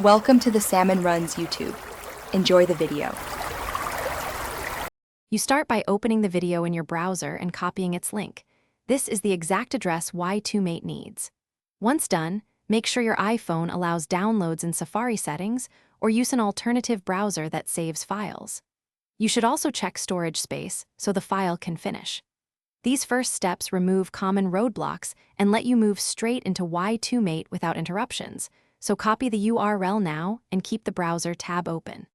Welcome to the Salmon Runs YouTube. Enjoy the video. You start by opening the video in your browser and copying its link. This is the exact address Y2mate needs. Once done, make sure your iPhone allows downloads in Safari settings or use an alternative browser that saves files. You should also check storage space so the file can finish. These first steps remove common roadblocks and let you move straight into Y2mate without interruptions, so copy the URL now and keep the browser tab open.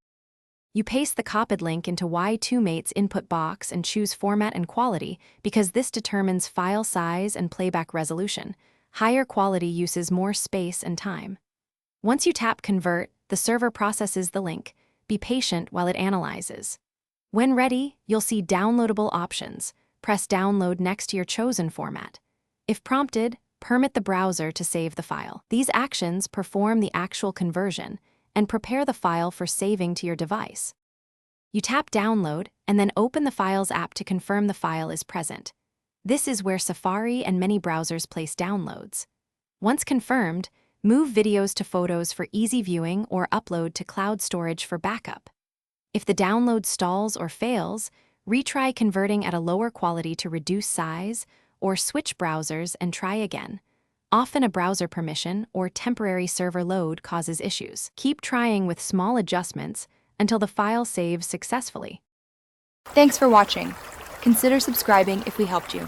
You paste the copied link into Y2mate's input box and choose Format and Quality because this determines file size and playback resolution. Higher quality uses more space and time. Once you tap Convert, the server processes the link. Be patient while it analyzes. When ready, you'll see downloadable options. Press Download next to your chosen format. If prompted, permit the browser to save the file. These actions perform the actual conversion and prepare the file for saving to your device. You tap Download and then open the Files app to confirm the file is present. This is where Safari and many browsers place downloads. Once confirmed, move videos to photos for easy viewing or upload to cloud storage for backup. If the download stalls or fails, retry converting at a lower quality to reduce size, or switch browsers and try again. Often a browser permission or temporary server load causes issues. Keep trying with small adjustments until the file saves successfully. Thanks for watching. Consider subscribing if we helped you.